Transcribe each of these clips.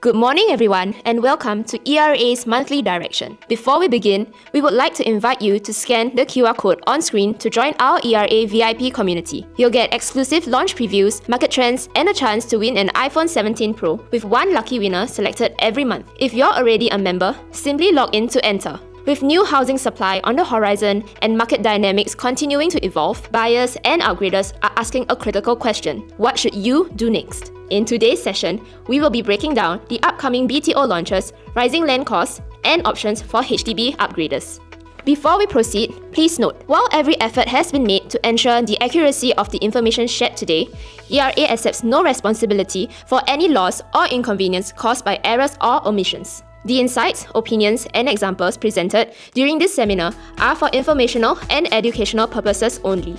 Good morning everyone and welcome to ERA's Monthly Direction. Before we begin, we would like to invite you to scan the QR code on screen to join our ERA VIP community. You'll get exclusive launch previews, market trends, and a chance to win an iPhone 17 Pro with one lucky winner selected every month. If you're already a member, simply log in to enter. With new housing supply on the horizon and market dynamics continuing to evolve, buyers and upgraders are asking a critical question: what should you do next? In today's session, we will be breaking down the upcoming BTO launches, rising land costs, and options for HDB upgraders. Before we proceed, please note, while every effort has been made to ensure the accuracy of the information shared today, ERA accepts no responsibility for any loss or inconvenience caused by errors or omissions. The insights, opinions, and examples presented during this seminar are for informational and educational purposes only.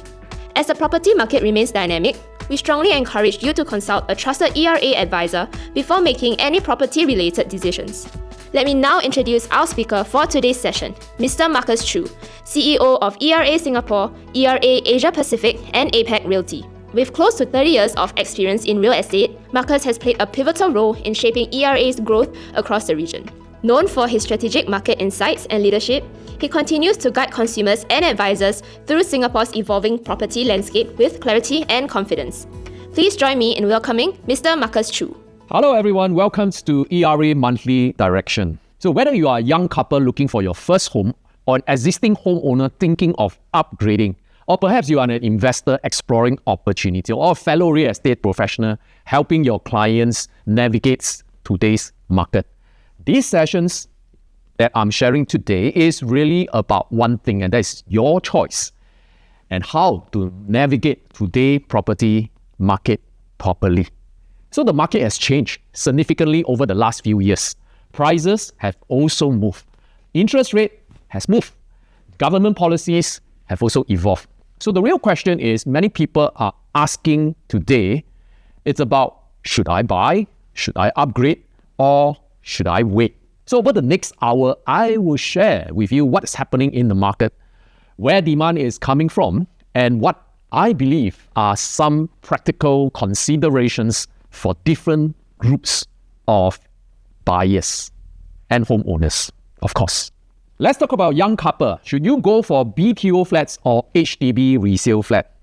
As the property market remains dynamic, we strongly encourage you to consult a trusted ERA advisor before making any property-related decisions. Let me now introduce our speaker for today's session, Mr. Marcus Chu, CEO of ERA Singapore, ERA Asia Pacific, and APAC Realty. With close to 30 years of experience in real estate, Marcus has played a pivotal role in shaping ERA's growth across the region. Known for his strategic market insights and leadership, he continues to guide consumers and advisors through Singapore's evolving property landscape with clarity and confidence. Please join me in welcoming Mr. Marcus Chu. Hello everyone, welcome to ERA Monthly Direction. So whether you are a young couple looking for your first home or an existing homeowner thinking of upgrading, or perhaps you are an investor exploring opportunity, or a fellow real estate professional helping your clients navigate today's market, these sessions that I'm sharing today is really about one thing, and that is your choice and how to navigate today's property market properly. So the market has changed significantly over the last few years. Prices have also moved. Interest rate has moved. Government policies have also evolved. So the real question is, many people are asking today, it's about, should I buy, should I upgrade, or should I wait? So over the next hour, I will share with you what is happening in the market, where demand is coming from, and what I believe are some practical considerations for different groups of buyers and homeowners, of course. Let's talk about young couple. Should you go for BTO flats or HDB resale flat?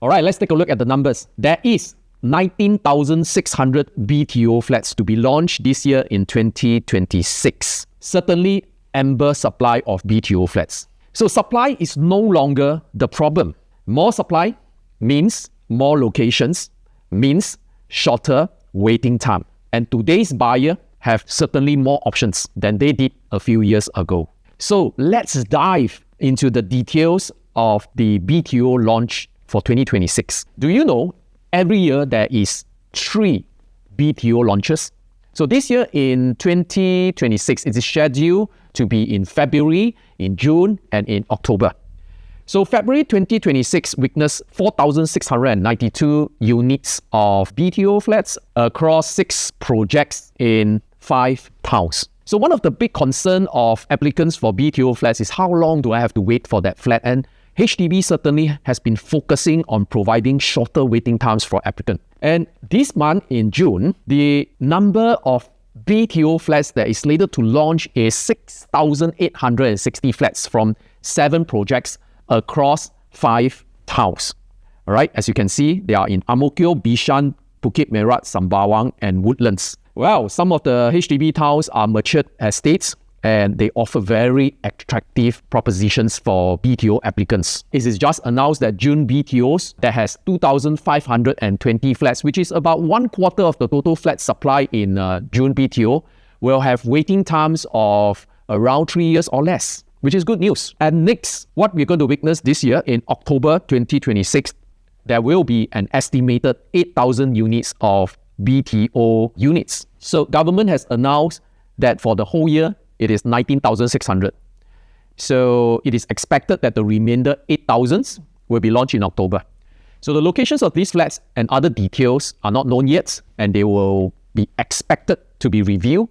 All right, let's take a look at the numbers. There is 19,600 BTO flats to be launched this year in 2026. Certainly, ample supply of BTO flats. So supply is no longer the problem. More supply means more locations, means shorter waiting time. And today's buyer have certainly more options than they did a few years ago. So let's dive into the details of the BTO launch for 2026. Do you know every year there is 3 BTO launches? So this year in 2026, it is scheduled to be in February, in June, and in October. So February 2026 witnessed 4,692 units of BTO flats across 6 projects in 5 towns. So one of the big concerns of applicants for BTO flats is how long do I have to wait for that flat? And HDB certainly has been focusing on providing shorter waiting times for applicants. And this month in June, the number of BTO flats that is slated to launch is 6,860 flats from 7 projects across 5 towns. All right, as you can see, they are in Ang Mo Kio, Bishan, Bukit Merah, Sembawang, and Woodlands. Well, some of the HDB towns are matured estates and they offer very attractive propositions for BTO applicants. It is just announced that June BTOs that has 2,520 flats, which is about 1/4 of the total flat supply in June BTO, will have waiting times of around 3 years or less, which is good news. And next, what we're going to witness this year in October 2026, there will be an estimated 8,000 units of BTO units. So government has announced that for the whole year, it is 19,600. So it is expected that the remainder 8,000 will be launched in October. So the locations of these flats and other details are not known yet, and they will be expected to be revealed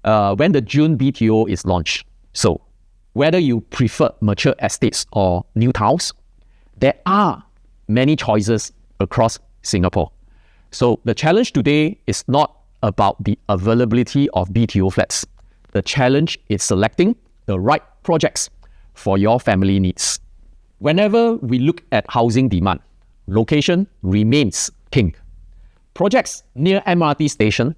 when the June BTO is launched. So whether you prefer mature estates or new towns, there are many choices across Singapore. So the challenge today is not about the availability of BTO flats. The challenge is selecting the right projects for your family needs. Whenever we look at housing demand, location remains king. Projects near MRT station,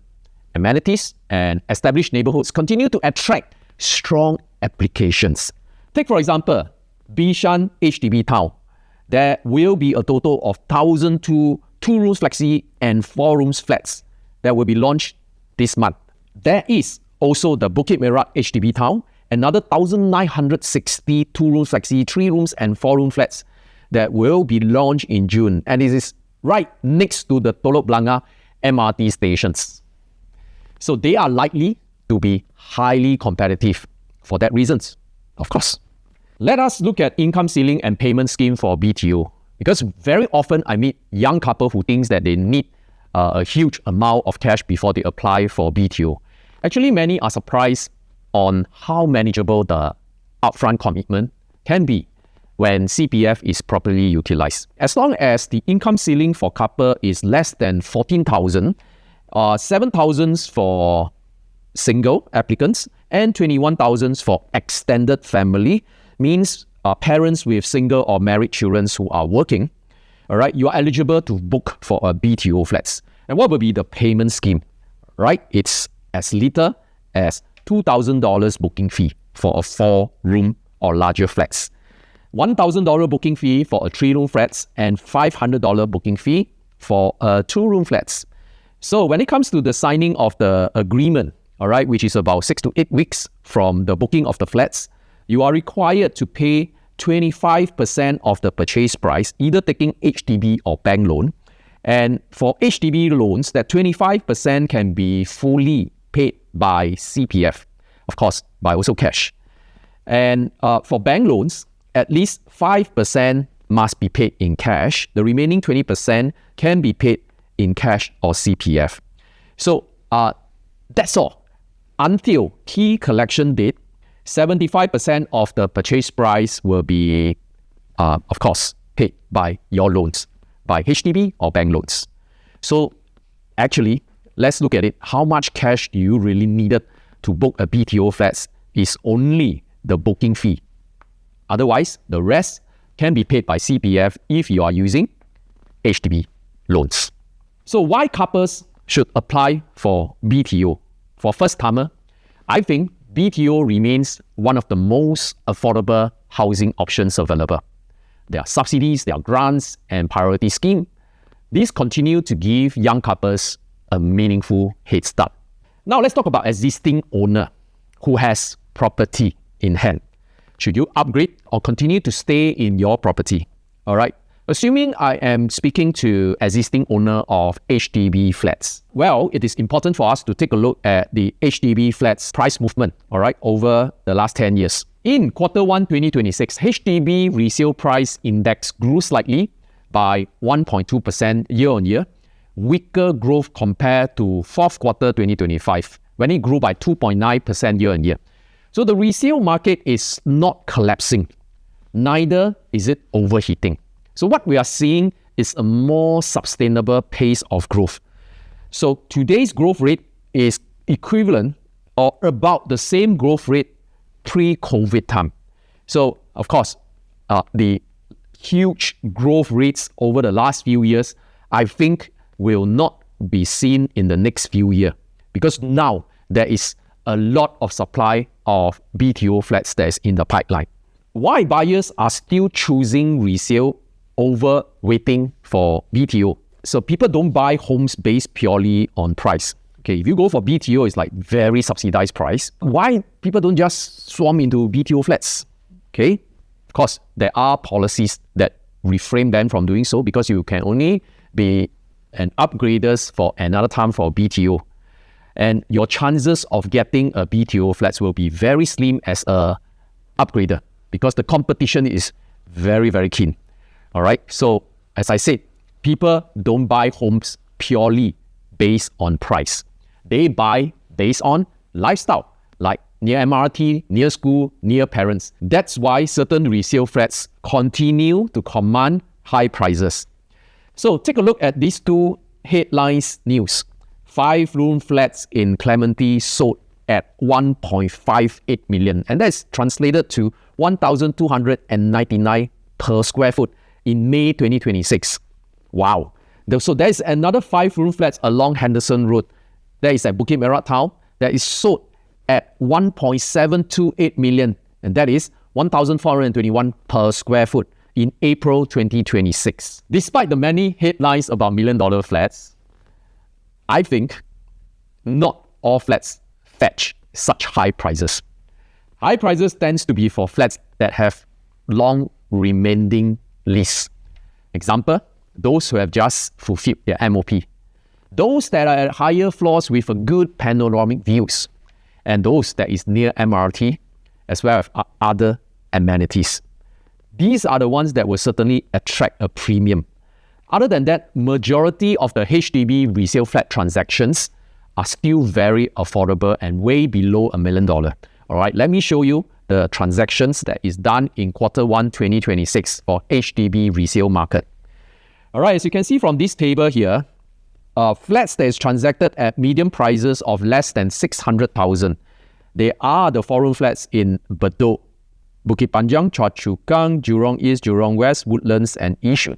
amenities, and established neighborhoods continue to attract strong applications. Take, for example, Bishan HDB Town. There will be a total of 1,002 2-rooms flexi and 4-rooms flats that will be launched this month. There is also the Bukit Merah HDB Town, another 1,960 2-rooms flexi, 3-rooms and 4-room flats that will be launched in June. And it is right next to the Telok Blangah MRT stations. So they are likely to be highly competitive for that reasons, of course. Let us look at income ceiling and payment scheme for BTO, because very often I meet young couple who thinks that they need a huge amount of cash before they apply for BTO. Actually, many are surprised on how manageable the upfront commitment can be when CPF is properly utilized. As long as the income ceiling for couple is less than 14,000, 7,000 for single applicants and 21,000 for extended family, means parents with single or married children who are working, all right, you are eligible to book for a BTO flats. And what will be the payment scheme? Right, it's as little as $2,000 booking fee for a 4-room or larger flats, $1,000 booking fee for a 3-room flats, and $500 booking fee for a 2-room flats. So when it comes to the signing of the agreement, all right, which is about 6 to 8 weeks from the booking of the flats, you are required to pay 25% of the purchase price, either taking HDB or bank loan. And for HDB loans, that 25% can be fully paid by CPF, of course, by also cash. And for bank loans, at least 5% must be paid in cash. The remaining 20% can be paid in cash or CPF. So that's all. Until key collection date, 75% of the purchase price will be, of course, paid by your loans, by HDB or bank loans. So actually, let's look at it. How much cash do you really needed to book a BTO flats is only the booking fee. Otherwise, the rest can be paid by CPF if you are using HDB loans. So why couples should apply for BTO? For first-timer, I think BTO remains one of the most affordable housing options available. There are subsidies, there are grants, and priority scheme. These continue to give young couples a meaningful head start. Now let's talk about existing owner who has property in hand. Should you upgrade or continue to stay in your property? All right. Assuming I am speaking to existing owner of HDB flats, well, it is important for us to take a look at the HDB flats price movement, all right, over the last 10 years. In Q1 2026, HDB resale price index grew slightly by 1.2% year-on-year, weaker growth compared to fourth quarter 2025, when it grew by 2.9% year-on-year. So the resale market is not collapsing, neither is it overheating. So what we are seeing is a more sustainable pace of growth. So today's growth rate is equivalent or about the same growth rate pre-COVID time. So of course, the huge growth rates over the last few years, I think will not be seen in the next few years, because now there is a lot of supply of BTO flats that is in the pipeline. Why buyers are still choosing resale over waiting for BTO? So people don't buy homes based purely on price. Okay, if you go for BTO, it's like very subsidized price. Why people don't just swarm into BTO flats? Okay, of course, there are policies that refrain them from doing so, because you can only be an upgraders for another time for BTO. And your chances of getting a BTO flats will be very slim as a upgrader, because the competition is very, very keen. All right. So as I said, people don't buy homes purely based on price. They buy based on lifestyle, like near MRT, near school, near parents. That's why certain resale flats continue to command high prices. So take a look at these two headlines news. 5-room flats in Clementi sold at 1.58 million, and that's translated to 1,299 per square foot in May 2026. Wow. So there's another 5-room flats along Henderson Road. That is at Bukit Merah Town. That is sold at 1.728 million, and that is 1,421 per square foot in April 2026. Despite the many headlines about million-dollar flats, I think not all flats fetch such high prices. High prices tends to be for flats that have long remaining lease. Example, those who have just fulfilled their MOP. Those that are at higher floors with a good panoramic views, and those that is near MRT, as well as other amenities. These are the ones that will certainly attract a premium. Other than that, majority of the HDB resale flat transactions are still very affordable and way below $1 million. All right, let me show you the transactions that is done in Q1 2026 for HDB resale market. All right, as you can see from this table here, flats that is transacted at median prices of less than 600,000. They are the 4-room flats in Bedok, Bukit Panjang, Choa Chu Kang, Jurong East, Jurong West, Woodlands, and Yishun.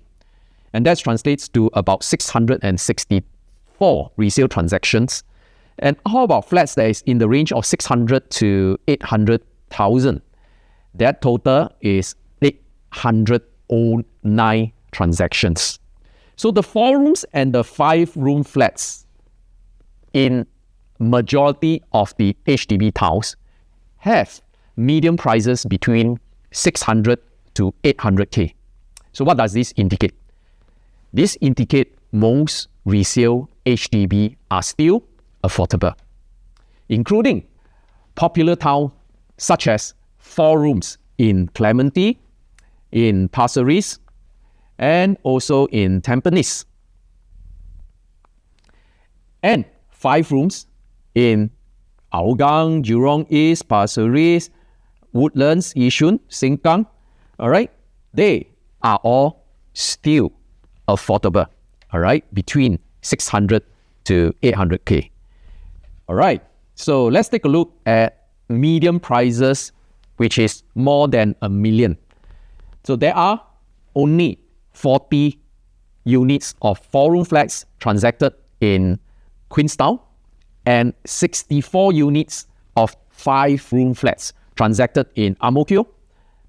And that translates to about 664 resale transactions. And how about flats that is in the range of 600 to 800,000? That total is 809 transactions. So the 4-rooms and the 5-room flats in majority of the HDB towns have median prices between 600 to 800K. So what does this indicate? This indicates most resale HDB are still affordable, including popular towns such as 4-rooms in Clementi, in Pasir Ris, and also in Tampines, and 5-rooms in Hougang, Jurong East, Pasir Ris, Woodlands, Yishun, Sengkang. All right, they are all still affordable. All right, between 600 to 800K. All right, so let's take a look at median prices, which is more than $1 million. So there are only 40 units of 4-room flats transacted in Queenstown and 64 units of 5-room flats transacted in Ang Mo Kio,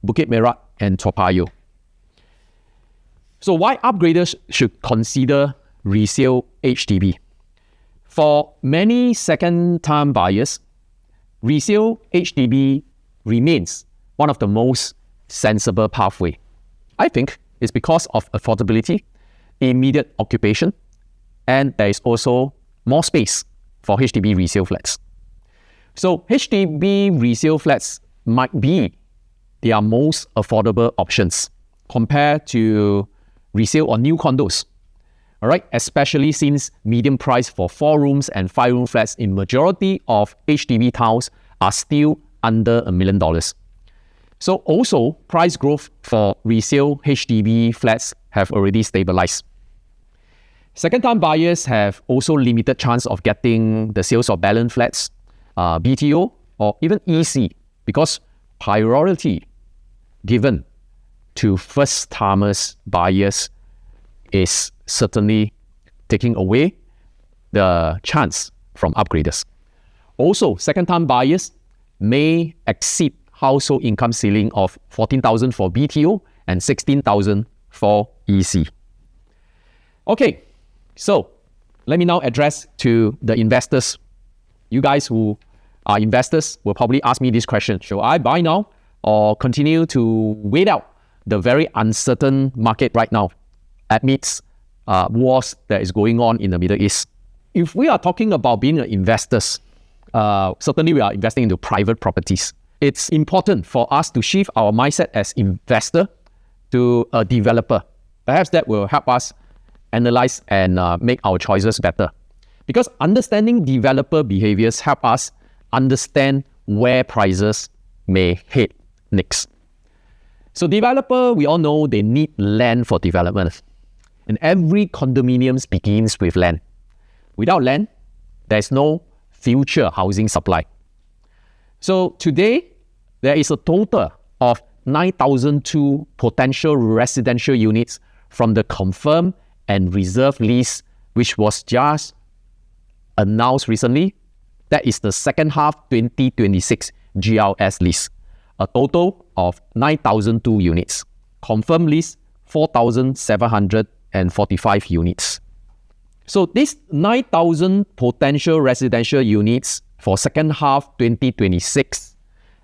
Bukit Merah, and Toa Payoh. So why upgraders should consider resale HDB? For many second-time buyers, resale HDB remains one of the most sensible pathway. I think it's because of affordability, immediate occupation, and there is also more space for HDB resale flats. So HDB resale flats might be their most affordable options compared to resale or new condos. All right, especially since median price for 4-rooms and 5-room flats in majority of HDB towns are still under $1 million. So also, price growth for resale HDB flats have already stabilized. Second-time buyers have also limited chance of getting the sales of balance flats, BTO, or even EC, because priority given to first-timers buyers is certainly taking away the chance from upgraders. Also, second-time buyers may exceed household income ceiling of $14,000 for BTO and $16,000 for EC. Okay, so let me now address to the investors. You guys who are investors will probably ask me this question: should I buy now or continue to wait out the very uncertain market right now amidst wars that is going on in the Middle East? If we are talking about being investors, certainly we are investing into private properties. It's important for us to shift our mindset as investor to a developer. Perhaps that will help us analyze and make our choices better. Because understanding developer behaviors help us understand where prices may head next. So developer, we all know they need land for development. And every condominium begins with land. Without land, There's no future housing supply. So today, there is a total of 9,002 potential residential units from the confirmed and reserved list, which was just announced recently. That is the second half 2026 GLS list. A total of 9,002 units. Confirmed list, 4,745 units. So this 9,000 potential residential units for second half 2026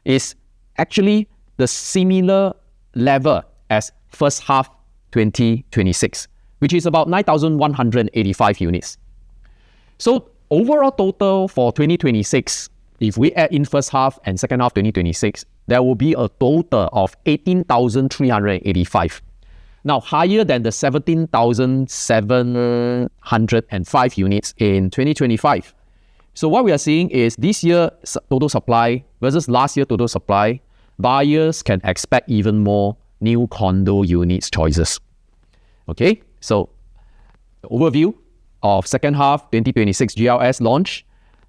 is actually the similar level as first half 2026, which is about 9,185 units. So overall total for 2026, if we add in first half and second half 2026, there will be a total of 18,385. Now, higher than the 17,705 units in 2025. So what we are seeing is this year total supply versus last year total supply, buyers can expect even more new condo units choices. Okay, so the overview of second half 2026 GLS launch,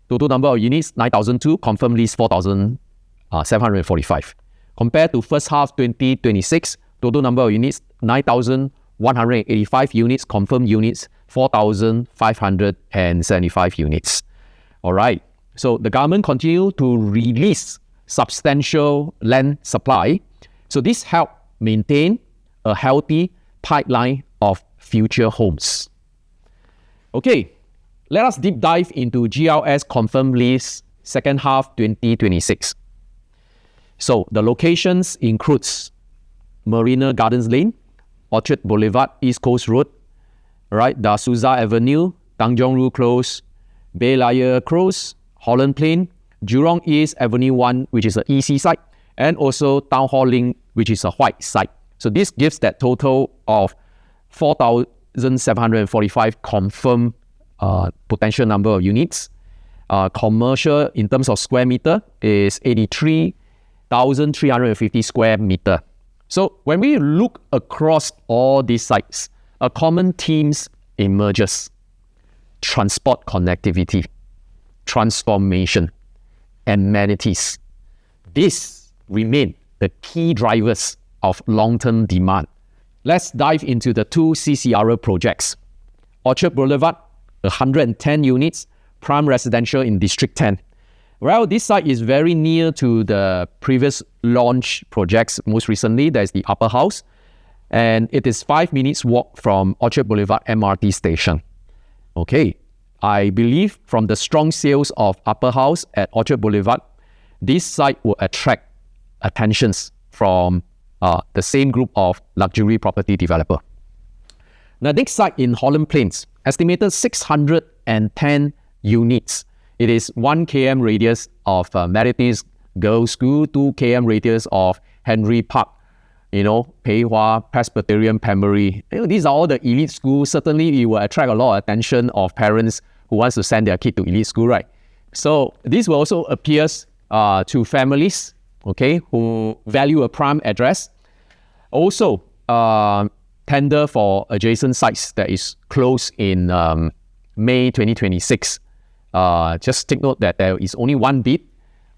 total number of units 9,002, confirmed list 4,745. Compared to first half 2026, total number of units 9,185 units, confirmed units 4,575 units. All right, so the government continue to release substantial land supply. So this help maintain a healthy pipeline of future homes. Okay, let us deep dive into GLS confirmed list second half 2026. So the locations includes Marina Gardens Lane, Orchard Boulevard, East Coast Road, right, Da Souza Avenue, Tanjong Rhu Close, Baylaya Close, Holland Plain, Jurong East Avenue 1, which is an EC site, and also Town Hall Link, which is a white site. So this gives that total of 4,745 confirmed potential number of units. Commercial in terms of square meter is 83,350 square meter. So when we look across all these sites, a common themes emerges. Transport connectivity, transformation, amenities. These remain the key drivers of long-term demand. Let's dive into the two CCRO projects. Orchard Boulevard, 110 units, prime residential in District 10. Well, this site is very near to the previous launch projects. Most recently, there's the Upper House, and it is 5 minutes walk from Orchard Boulevard MRT station. Okay, I believe from the strong sales of Upper House at Orchard Boulevard, this site will attract attentions from the same group of luxury property developer. The next site in Holland Plains, estimated 610 units. It is 1 km radius of Methodist Girls' School, 2 km radius of Henry Park, Pei Hwa Presbyterian Primary. These are all the elite schools. Certainly, it will attract a lot of attention of parents who wants to send their kid to elite school, right? So this will also appear to families, okay, who value a prime address. Also, tender for adjacent sites that is closed in May 2026. Just take note that there is only one bid.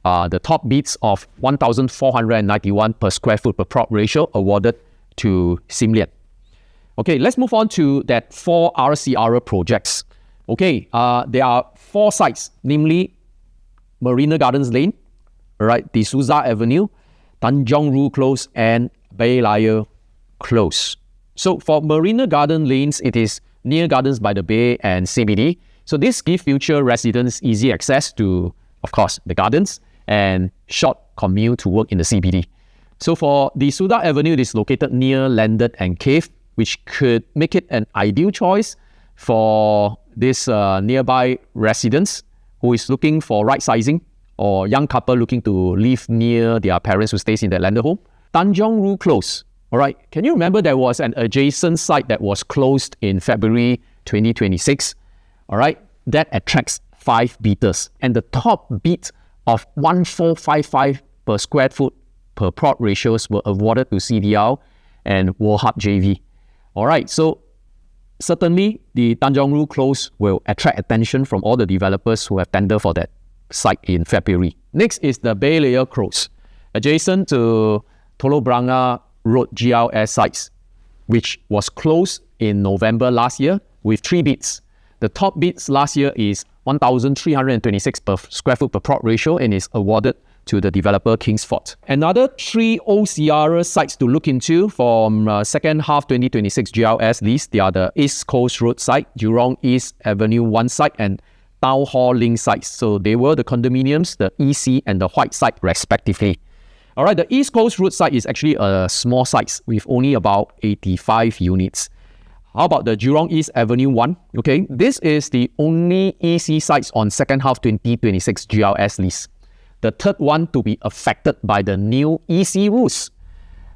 The top bids of 1,491 per square foot per prop ratio awarded to Simlian. Okay, let's move on to that 4 RCRO projects. Okay, there are 4 sites, namely Marina Gardens Lane, right, De Souza Avenue, Tanjong Rhu Close, and Baylaya Close. So for Marina Garden Lanes, it is near Gardens by the Bay and CBD. So this gives future residents easy access to, of course, the gardens and short commute to work in the CBD. So for the Souza Avenue, it is located near Landed and Cave, which could make it an ideal choice for this nearby residents who is looking for right sizing or young couple looking to live near their parents who stays in their landed home. Tanjong Rhu Close. All right, can you remember there was an adjacent site that was closed in February 2026? All right, that attracts 5 bidders, and the top bid of 1,455 per square foot per plot ratios were awarded to CDL and Wohab JV. All right, so certainly the Tanjong Rhu Close will attract attention from all the developers who have tendered for that site in February. Next is the Bay Layer Close, adjacent to Telok Blangah Road GLS sites, which was closed in November last year with 3 bids. The top bids last year is 1,326 per square foot per plot ratio and is awarded to the developer Kingsford. Another 3 OCR sites to look into from second half 2026 GLS lease. They are the East Coast Road site, Jurong East Avenue 1 site, and Town Hall Link sites. So they were the condominiums, the EC and the White site respectively. All right, the East Coast Road site is actually a small site with only about 85 units. How about the Jurong East Avenue 1? Okay, this is the only EC sites on second half 2026 GLS lease. The third one to be affected by the new EC rules,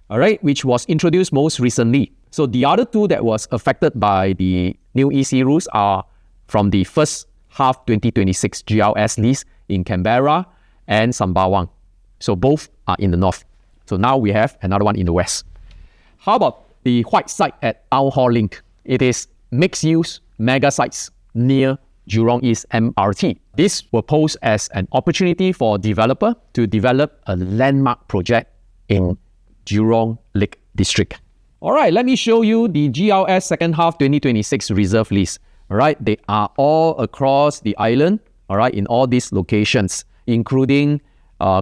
all right, which was introduced most recently. So the other 2 that was affected by the new EC rules are from the first half 2026 GLS lease in Canberra and Sembawang. So both are in the north. So now we have another one in the west. How about the White site at Town Hall Link? It is mixed-use mega sites near Jurong East MRT. This will pose as an opportunity for a developer to develop a landmark project in Jurong Lake District. All right, let me show you the GLS second half 2026 reserve list. All right, they are all across the island, all right, in all these locations, including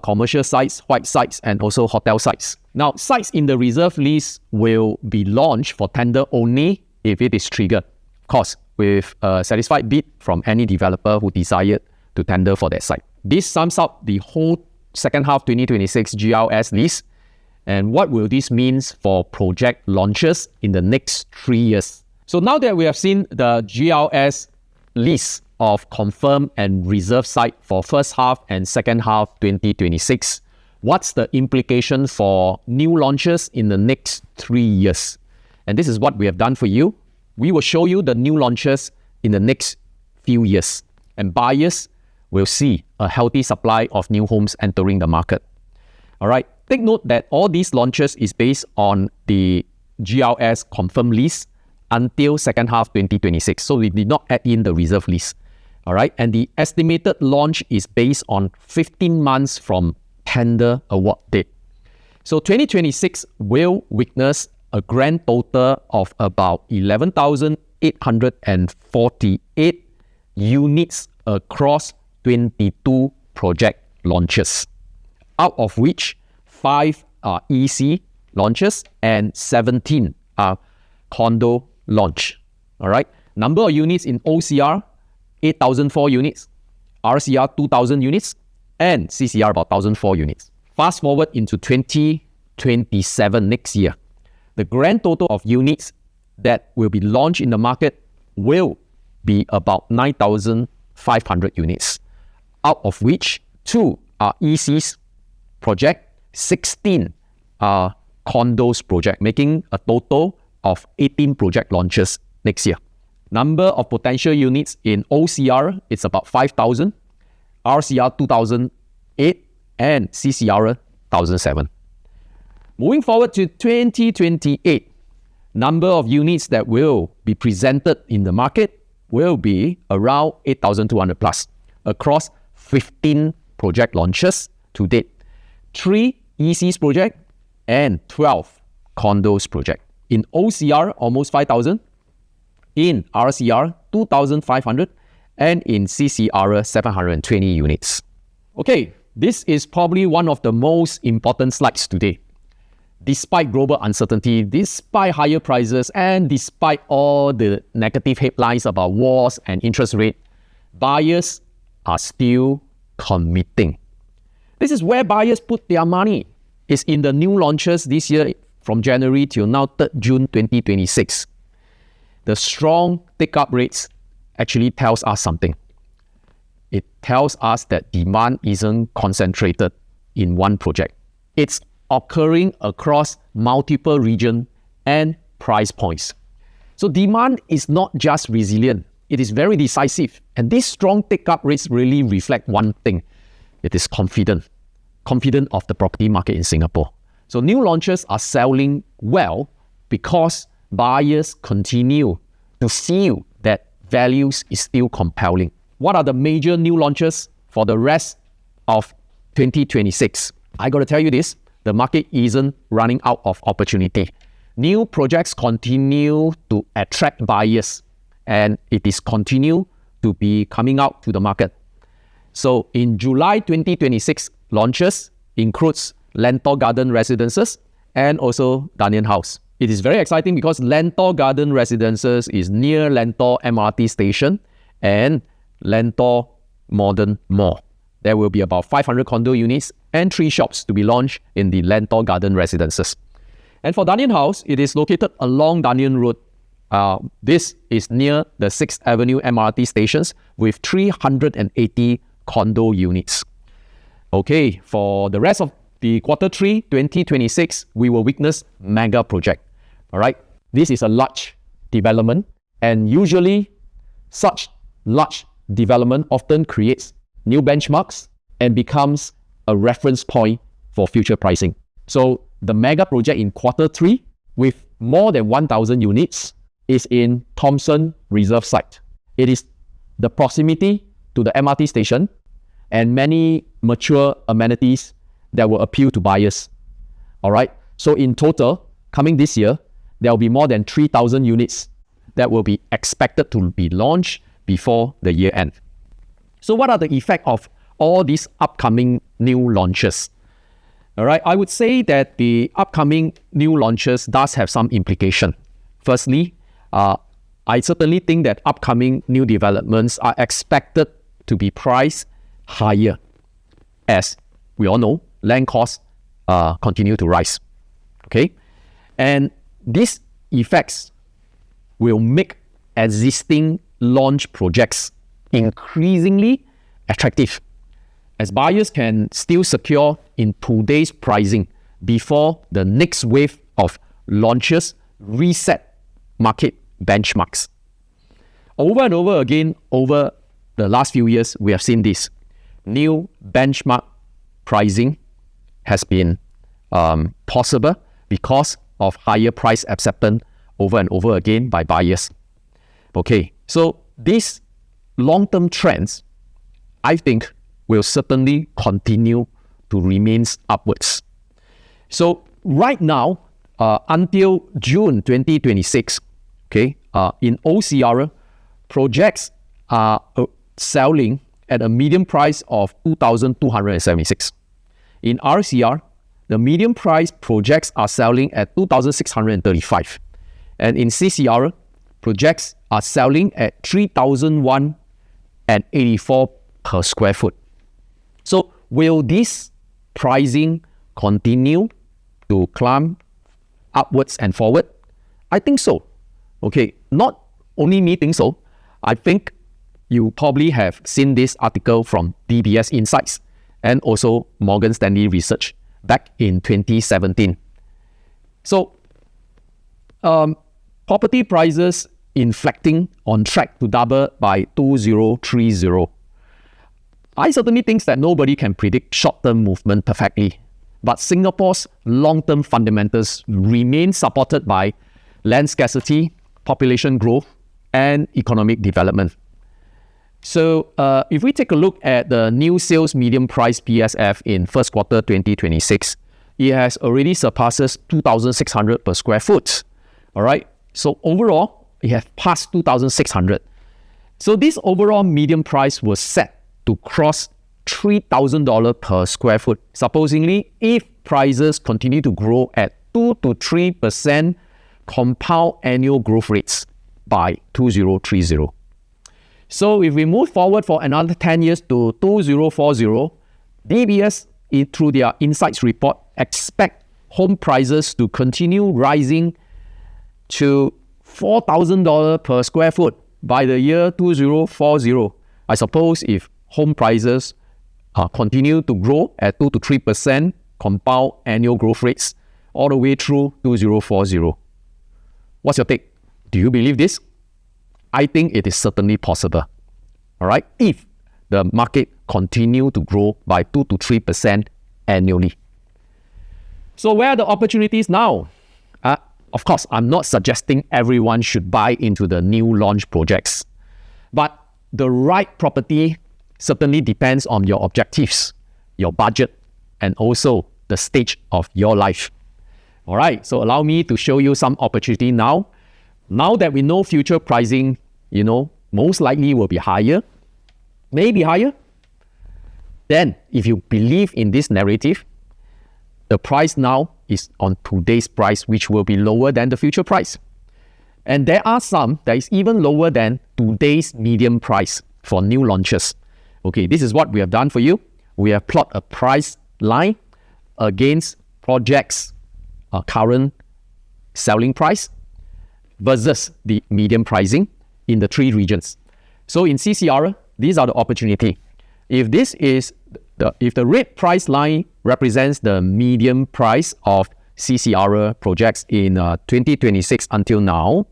commercial sites, White sites, and also hotel sites. Now, sites in the reserve list will be launched for tender only if it is triggered, of course, with a satisfied bid from any developer who desired to tender for that site. This sums up the whole second half 2026 GLS list. And what will this mean for project launches in the next 3 years? So now that we have seen the GLS list of confirmed and reserved site for first half and second half 2026, what's the implication for new launches in the next 3 years? And this is what we have done for you. We will show you the new launches in the next few years. And buyers will see a healthy supply of new homes entering the market. All right. Take note that all these launches is based on the GLS confirmed list until second half 2026. So we did not add in the reserve list. All right. And the estimated launch is based on 15 months from tender award date. So 2026 will witness a grand total of about 11,848 units across 22 project launches, out of which 5 are EC launches and 17 are condo launch. All right. Number of units in OCR, 8,004 units, RCR 2,000 units, and CCR about 1,004 units. Fast forward into 2027 next year. The grand total of units that will be launched in the market will be about 9,500 units, out of which 2 are ECs project, 16 are condos project, making a total of 18 project launches next year. Number of potential units in OCR, it's about 5,000, RCR 2,008, and CCR 1,007. Moving forward to 2028, number of units that will be presented in the market will be around 8,200 plus across 15 project launches to date, 3 ECs project and 12 condos project. In OCR, almost 5,000, in RCR, 2,500, and in CCR, 720 units. Okay, this is probably one of the most important slides today. Despite global uncertainty, despite higher prices, and despite all the negative headlines about wars and interest rate, buyers are still committing. This is where buyers put their money. It's in the new launches this year from January till now, 3rd June 2026. The strong take-up rates actually tells us something. It tells us that demand isn't concentrated in one project. It's occurring across multiple regions and price points. So demand is not just resilient, it is very decisive. And these strong take-up rates really reflect one thing. It is confident of the property market in Singapore. So new launches are selling well because buyers continue to feel that values is still compelling. What are the major new launches for the rest of 2026? I got to tell you this, the market isn't running out of opportunity. New projects continue to attract buyers and it is continue to be coming out to the market. So in July 2026, launches includes Lentor Garden Residences and also Daniel House. It is very exciting because Lentor Garden Residences is near Lentor MRT station and Lentor Modern Mall. There will be about 500 condo units and 3 shops to be launched in the Lentor Garden Residences. And for Daniel House, it is located along Daniel Road. This is near the 6th Avenue MRT stations with 380 condo units. Okay, for the rest of the Q3 2026, we will witness mega project. All right, this is a large development, and usually such large development often creates new benchmarks and becomes a reference point for future pricing. So the mega project in Q3 with more than 1,000 units is in Thomson Reserve site. It is the proximity to the MRT station and many mature amenities that will appeal to buyers. All right, so in total, coming this year, there will be more than 3,000 units that will be expected to be launched before the year end. So what are the effects of all these upcoming new launches? All right, I would say that the upcoming new launches does have some implication. Firstly, I certainly think that upcoming new developments are expected to be priced higher. As we all know, land costs continue to rise. Okay, and these effects will make existing launch projects increasingly attractive, as buyers can still secure in today's pricing before the next wave of launches reset market benchmarks. Over and over again, over the last few years, we have seen this. New benchmark pricing has been possible because of higher price acceptance over and over again by buyers. Okay, so these long-term trends, I think, will certainly continue to remain upwards. So right now, until June 2026, okay, in OCR, projects are selling at a median price of 2,276. In RCR, the median price projects are selling at 2,635. And in CCR, projects are selling at 3,184 per square foot. So will this pricing continue to climb upwards and forward? I think so. Okay, not only me think so. I think you probably have seen this article from DBS Insights and also Morgan Stanley Research back in 2017. So, property prices inflecting on track to double by 2030. I certainly think that nobody can predict short-term movement perfectly, but Singapore's long-term fundamentals remain supported by land scarcity, population growth, and economic development. So if we take a look at the new sales median price PSF in first quarter 2026, it has already surpasses 2,600 per square foot. All right. So overall, it has passed 2,600. So this overall median price was set to cross $3,000 per square foot, supposedly if prices continue to grow at 2 to 3% compound annual growth rates by 2030. So if we move forward for another 10 years to 2040, DBS, through their Insights report, expect home prices to continue rising to $4,000 per square foot by the year 2040. I suppose if home prices continue to grow at 2 to 3% compound annual growth rates all the way through 2040. What's your take? Do you believe this? I think it is certainly possible. All right, if the market continue to grow by 2 to 3% annually. So where are the opportunities now? Of course, I'm not suggesting everyone should buy into the new launch projects, but the right property certainly depends on your objectives, your budget, and also the stage of your life. All right, so allow me to show you some opportunity now. Now that we know future pricing, most likely will be higher, maybe higher. Then, if you believe in this narrative, the price now is on today's price, which will be lower than the future price. And there are some that is even lower than today's median price for new launches. Okay, this is what we have done for you. We have plotted a price line against projects' current selling price versus the median pricing in the three regions. So in CCR, these are the opportunity. If the red price line represents the median price of CCR projects in 2026 until now,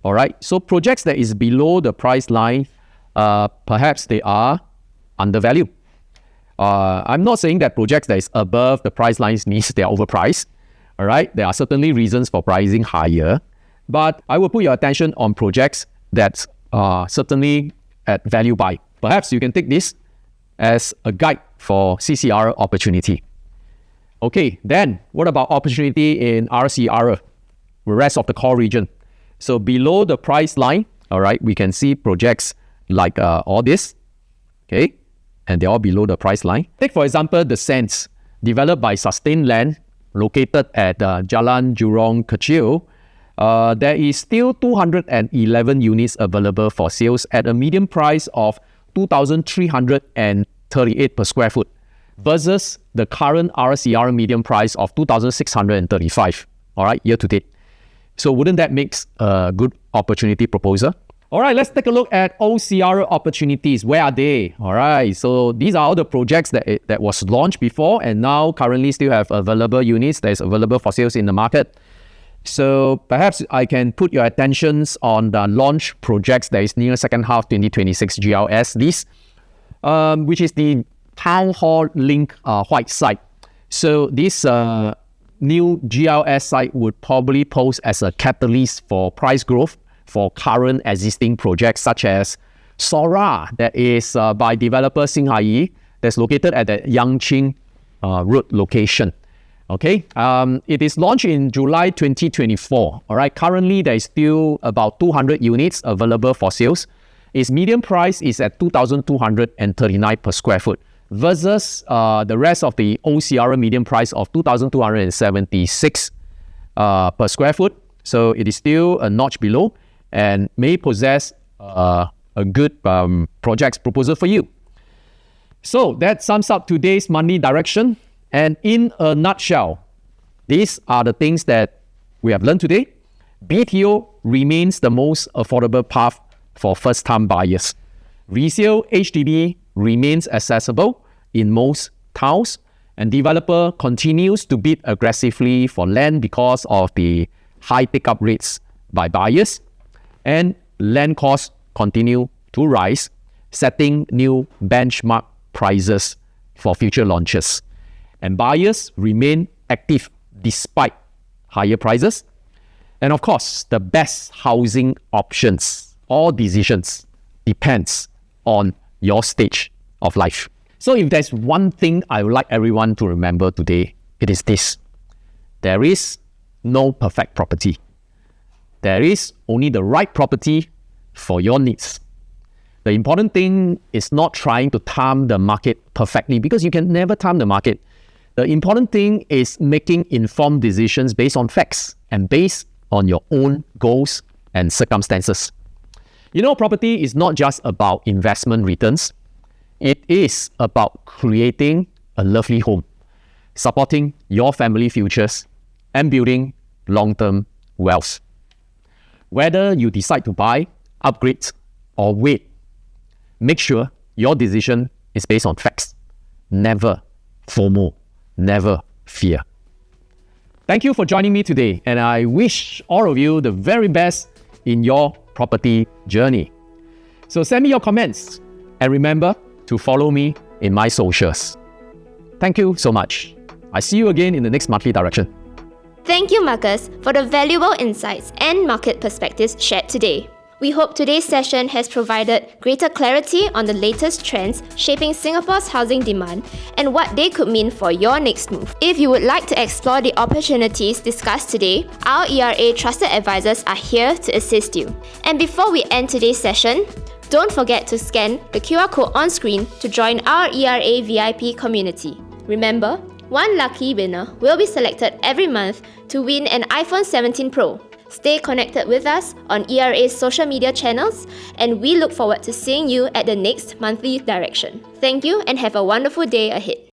all right, so projects that is below the price line, perhaps they are undervalued. I'm not saying that projects that is above the price lines means they are overpriced. All right, there are certainly reasons for pricing higher, but I will put your attention on projects that are certainly at value buy. Perhaps you can take this as a guide for CCR opportunity. Okay, then what about opportunity in RCR, the rest of the core region? So below the price line, all right, we can see projects like all this, okay, and they're all below the price line. Take for example the 𝐶𝐶, developed by Sustained Land, located at Jalan Jurong Kecil. There is still 211 units available for sales at a median price of 2,338 per square foot versus the current RCR median price of 2,635, all right, year to date. So wouldn't that make a good opportunity proposal? All right, let's take a look at OCR opportunities. Where are they? All right, so these are all the projects that was launched before and now currently still have available units that is available for sales in the market. So perhaps I can put your attentions on the launch projects that is near second half 2026 GLS list, which is the Town Hall Link White site. So this new GLS site would probably pose as a catalyst for price growth for current existing projects such as Sora, that is by developer 𝐼𝐴𝐺𝐻𝑖, that's located at the Yangqing Road location. Okay, it is launched in July 2024. All right, currently there is still about 200 units available for sales. Its median price is at 2,239 per square foot versus the rest of the OCR median price of 2,276 per square foot. So it is still a notch below and may possess a good projects proposal for you. So that sums up today's monthly direction. And in a nutshell, these are the things that we have learned today. BTO remains the most affordable path for first-time buyers. Resale HDB remains accessible in most towns, and developer continues to bid aggressively for land because of the high take-up rates by buyers, and land costs continue to rise, setting new benchmark prices for future launches. And buyers remain active despite higher prices. And of course, the best housing options or decisions depends on your stage of life. So if there's one thing I would like everyone to remember today, it is this. There is no perfect property. There is only the right property for your needs. The important thing is not trying to time the market perfectly, because you can never time the market. The important thing is making informed decisions based on facts and based on your own goals and circumstances. Property is not just about investment returns. It is about creating a lovely home, supporting your family futures, and building long-term wealth. Whether you decide to buy, upgrade, or wait, make sure your decision is based on facts. Never FOMO. Never fear. Thank you for joining me today, and I wish all of you the very best in your property journey. So send me your comments, and remember to follow me in my socials. Thank you so much. I see you again in the next monthly direction. Thank you, Marcus, for the valuable insights and market perspectives shared today. We hope today's session has provided greater clarity on the latest trends shaping Singapore's housing demand and what they could mean for your next move. If you would like to explore the opportunities discussed today, our ERA trusted advisors are here to assist you. And before we end today's session, don't forget to scan the QR code on screen to join our ERA VIP community. Remember, one lucky winner will be selected every month to win an iPhone 17 Pro. Stay connected with us on ERA's social media channels, and we look forward to seeing you at the next monthly direction. Thank you and have a wonderful day ahead.